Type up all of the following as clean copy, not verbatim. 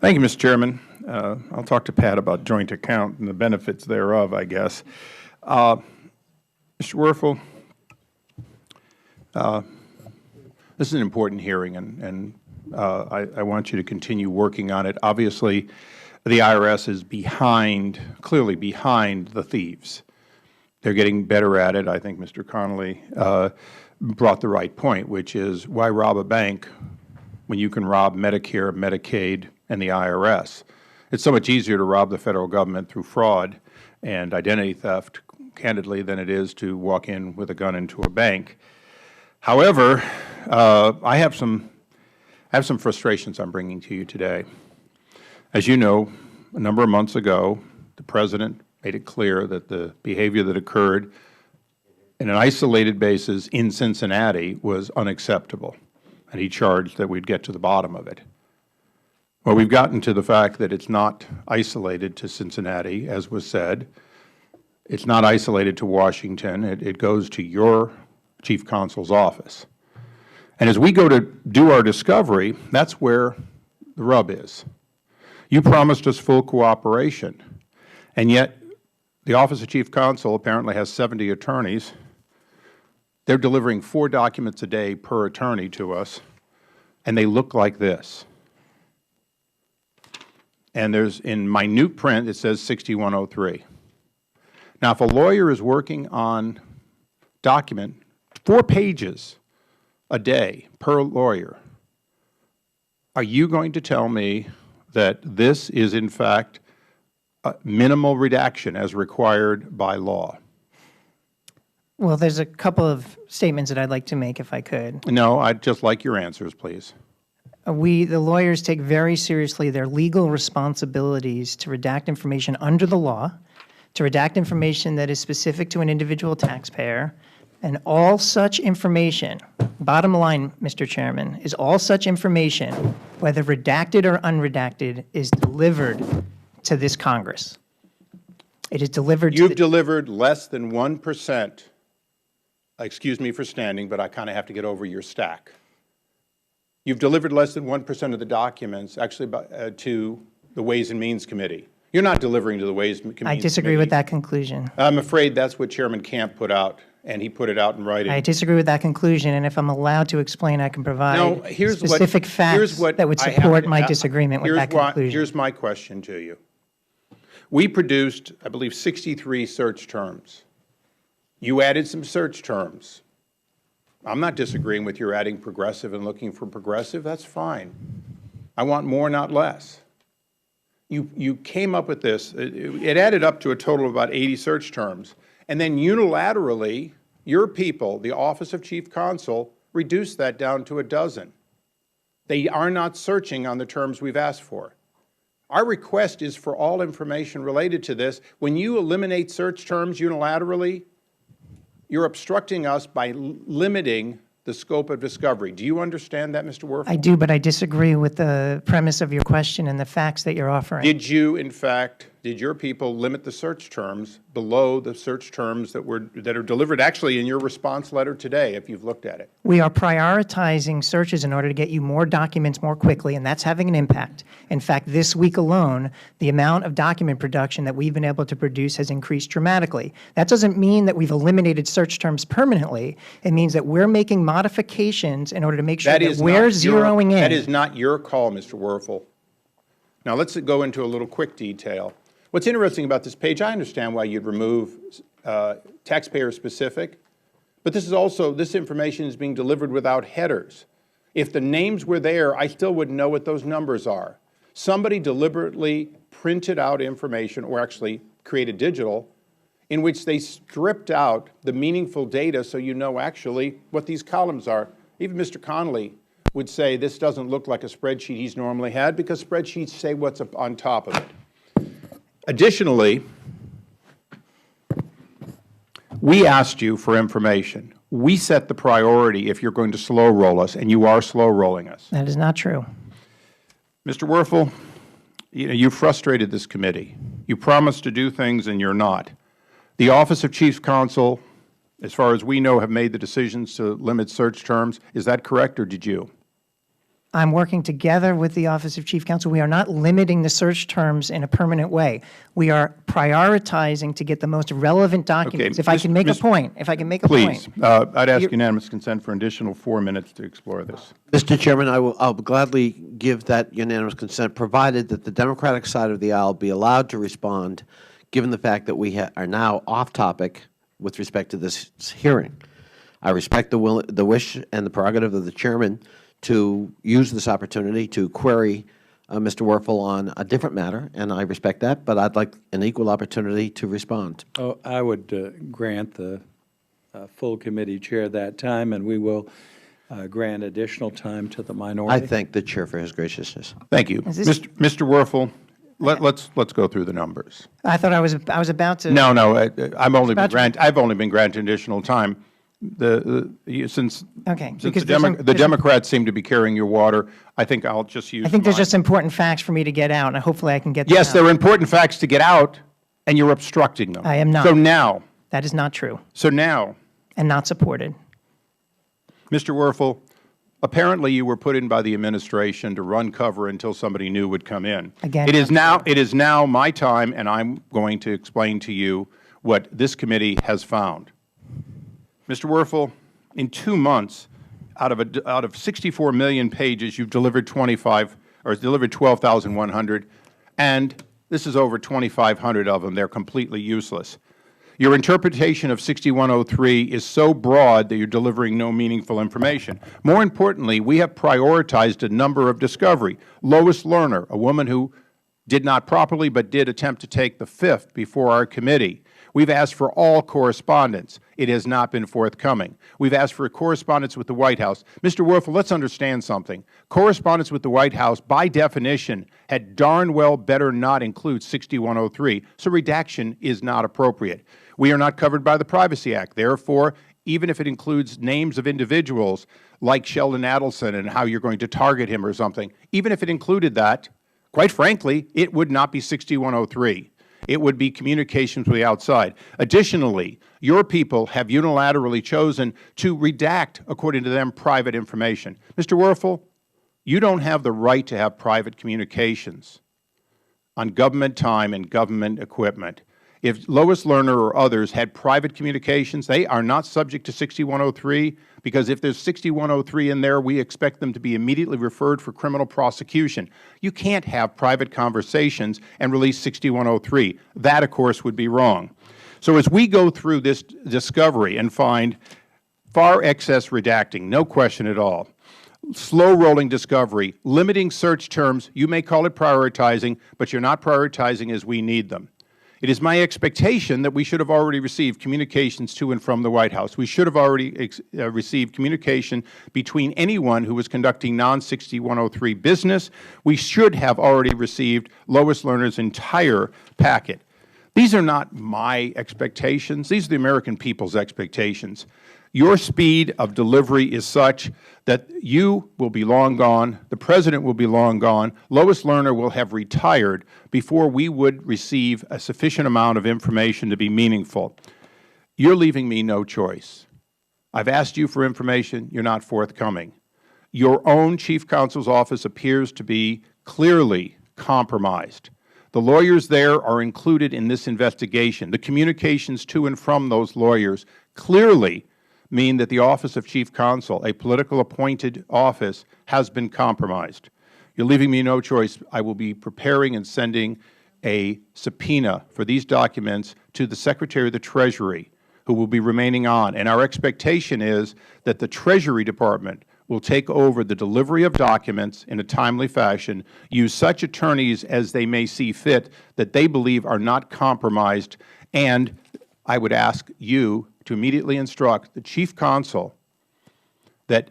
Thank you, Mr. Chairman. I'll talk to Pat about joint account and the benefits thereof, I guess. Mr. Werfel, this is an important hearing, and I want you to continue working on it. Obviously, the IRS is behind, clearly behind the thieves. They're getting better at it. I think Mr. Connolly brought the right point, which is why rob a bank when you can rob Medicare, Medicaid, and the IRS? It's so much easier to rob the Federal Government through fraud and identity theft, candidly, than it is to walk in with a gun into a bank. However, I have some frustrations I'm bringing to you today. As you know, a number of months ago, the President made it clear that the behavior that occurred in an isolated basis in Cincinnati was unacceptable, and he charged that we'd get to the bottom of it. Well, we've gotten to the fact that it's not isolated to Cincinnati, as was said. It's not isolated to Washington. It goes to your Chief Counsel's office. And as we go to do our discovery, that's where the rub is. You promised us full cooperation, and yet the Office of Chief Counsel apparently has 70 attorneys. They're delivering 4 documents a day per attorney to us, and they look like this. And there's, in minute print, it says 6103. Now, if a lawyer is working on document 4 pages a day per lawyer, are you going to tell me that this is, in fact, a minimal redaction as required by law? Well, there's a couple of statements that I'd like to make, if I could. No, I'd just like your answers, please. The lawyers, take very seriously their legal responsibilities to redact information under the law, to redact information that is specific to an individual taxpayer, and all such information, bottom line, Mr. Chairman, is all such information, whether redacted or unredacted, is delivered to this Congress. It is delivered to You've delivered less than 1%. Excuse me for standing, but I kind of have to get over your stack. You've delivered less than 1% of the documents, actually, to the Ways and Means Committee. You're not delivering to the Ways and Means Committee. I disagree with that conclusion. I'm afraid that's what Chairman Camp put out, and he put it out in writing. I disagree with that conclusion, and if I'm allowed to explain, I can provide specific facts that would support my disagreement with that conclusion. Here's my question to you. We produced, I believe, 63 search terms. You added some search terms. I'm not disagreeing with your adding progressive and looking for progressive. That's fine. I want more, not less. You came up with this. It added up to a total of about 80 search terms. And then unilaterally, your people, the Office of Chief Counsel, reduced that down to a dozen. They are not searching on the terms we've asked for. Our request is for all information related to this. When you eliminate search terms unilaterally, you're obstructing us by limiting the scope of discovery. Do you understand that, Mr. Werfel? I do, but I disagree with the premise of your question and the facts that you're offering. Did you, in fact, did your people limit the search terms below the search terms that are delivered actually in your response letter today, if you've looked at it? We are prioritizing searches in order to get you more documents more quickly, and that's having an impact. In fact, this week alone, the amount of document production that we've been able to produce has increased dramatically. That doesn't mean that we've eliminated search terms permanently. It means that we're making modifications in order to make sure that we're zeroing in. That is not your call, Mr. Werfel. Now, let's go into a little quick detail. What's interesting about this page, I understand why you'd remove taxpayer-specific, but this information is being delivered without headers. If the names were there, I still wouldn't know what those numbers are. Somebody deliberately printed out information, or actually created digital, in which they stripped out the meaningful data so you know actually what these columns are. Even Mr. Connolly would say this doesn't look like a spreadsheet he's normally had, because spreadsheets say what's up on top of it. Additionally, we asked you for information. We set the priority if you're going to slow roll us, and you are slow rolling us. That is not true. Mr. Werfel, you frustrated this committee. You promised to do things and you're not. The Office of Chief Counsel, as far as we know, have made the decisions to limit search terms. Is that correct, or did you? I'm working together with the Office of Chief Counsel. We are not limiting the search terms in a permanent way. We are prioritizing to get the most relevant documents. If I can make a point, Please, I'd ask unanimous consent for an additional 4 minutes to explore this. Mr. Chairman, I'll gladly give that unanimous consent, provided that the Democratic side of the aisle be allowed to respond, given the fact that we are now off topic with respect to this hearing. I respect the wish and the prerogative of the Chairman to use this opportunity to query Mr. Werfel on a different matter, and I respect that, but I'd like an equal opportunity to respond. Oh, I would grant the full committee chair that time, and we will grant additional time to the minority. I thank the Chair for his graciousness. Thank you. Mr. Werfel, let's go through the numbers. I thought I was about to. No, I've only been granted additional time. Since the Democrats seem to be carrying your water, I think I'll just use. I think there's just important facts for me to get out, and hopefully I can get them Yes, out. there are important facts to get out, and you're obstructing them. I am not. So now. That is not true. So now. And not supported. Mr. Werfel, apparently you were put in by the administration to run cover until somebody new would come in. Again, it is now my time, and I'm going to explain to you what this committee has found. Mr. Werfel, in 2 months, out of 64 million pages, you've delivered 12,100, and this is over 2,500 of them. They're completely useless. Your interpretation of 6103 is so broad that you're delivering no meaningful information. More importantly, we have prioritized a number of discovery. Lois Lerner, a woman who did not properly but did attempt to take the fifth before our committee. We've asked for all correspondence. It has not been forthcoming. We've asked for correspondence with the White House. Mr. Werfel, let's understand something. Correspondence with the White House, by definition, had darn well better not include 6103, so redaction is not appropriate. We are not covered by the Privacy Act. Therefore, even if it includes names of individuals like Sheldon Adelson and how you're going to target him or something, even if it included that, quite frankly, it would not be 6103. It would be communications with the outside. Additionally, your people have unilaterally chosen to redact, according to them, private information. Mr. Werfel, you don't have the right to have private communications on government time and government equipment. If Lois Lerner or others had private communications, they are not subject to 6103, because if there's 6103 in there, we expect them to be immediately referred for criminal prosecution. You can't have private conversations and release 6103. That, of course, would be wrong. So as we go through this discovery and find far excess redacting, no question at all, slow-rolling discovery, limiting search terms, you may call it prioritizing, but you're not prioritizing as we need them. It is my expectation that we should have already received communications to and from the White House. We should have already received communication between anyone who was conducting non-6103 business. We should have already received Lois Lerner's entire packet. These are not my expectations. These are the American people's expectations. Your speed of delivery is such that you will be long gone, the President will be long gone, Lois Lerner will have retired before we would receive a sufficient amount of information to be meaningful. You're leaving me no choice. I've asked you for information. You're not forthcoming. Your own Chief Counsel's office appears to be clearly compromised. The lawyers there are included in this investigation. The communications to and from those lawyers clearly mean that the Office of Chief Counsel, a political appointed office, has been compromised. You're leaving me no choice. I will be preparing and sending a subpoena for these documents to the Secretary of the Treasury, who will be remaining on. And our expectation is that the Treasury Department will take over the delivery of documents in a timely fashion, use such attorneys as they may see fit that they believe are not compromised, and I would ask you to immediately instruct the Chief Counsel that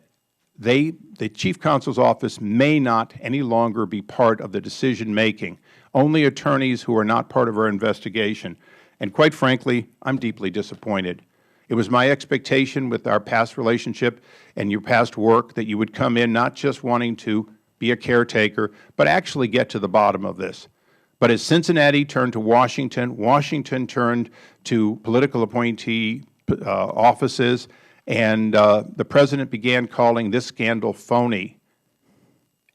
the Chief Counsel's office may not any longer be part of the decision-making, only attorneys who are not part of our investigation. And quite frankly, I'm deeply disappointed. It was my expectation with our past relationship and your past work that you would come in not just wanting to be a caretaker, but actually get to the bottom of this. But as Cincinnati turned to Washington, Washington turned to political appointee offices, and the President began calling this scandal phony.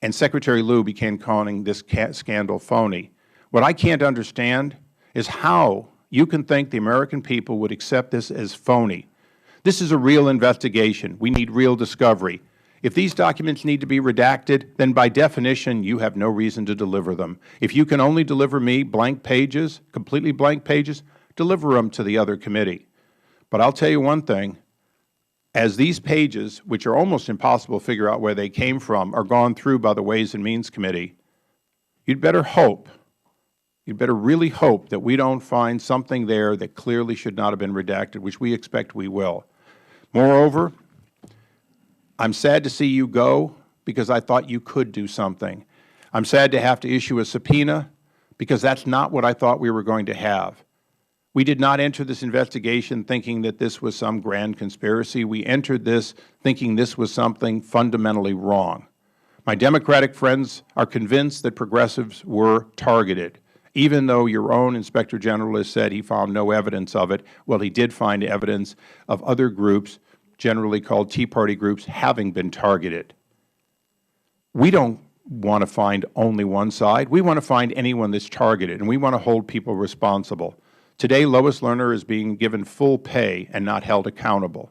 and Secretary Lew began calling this scandal phony. What I can't understand is how you can think the American people would accept this as phony. This is a real investigation. We need real discovery. If these documents need to be redacted, then by definition, you have no reason to deliver them. If you can only deliver me blank pages, completely blank pages, deliver them to the other committee. But I'll tell you one thing. As these pages, which are almost impossible to figure out where they came from, are gone through by the Ways and Means Committee, you'd better hope, you'd better really hope that we don't find something there that clearly should not have been redacted, which we expect we will. Moreover, I'm sad to see you go because I thought you could do something. I'm sad to have to issue a subpoena because that's not what I thought we were going to have. We did not enter this investigation thinking that this was some grand conspiracy. We entered this thinking this was something fundamentally wrong. My Democratic friends are convinced that progressives were targeted, even though your own Inspector General has said he found no evidence of it. Well, he did find evidence of other groups, generally called Tea Party groups, having been targeted. We don't want to find only one side. We want to find anyone that's targeted, and we want to hold people responsible. Today, Lois Lerner is being given full pay and not held accountable.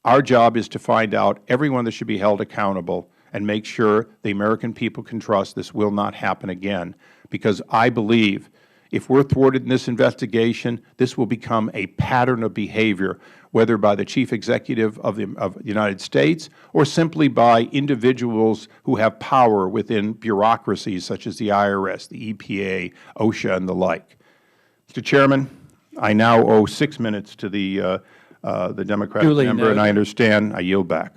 Our job is to find out everyone that should be held accountable and make sure the American people can trust this will not happen again, because I believe if we're thwarted in this investigation, this will become a pattern of behavior, whether by the Chief Executive of the United States or simply by individuals who have power within bureaucracies such as the IRS, the EPA, OSHA, and the like. Mr. Chairman, I now owe 6 minutes to the Democratic Duly member, and I noted. understand I yield back.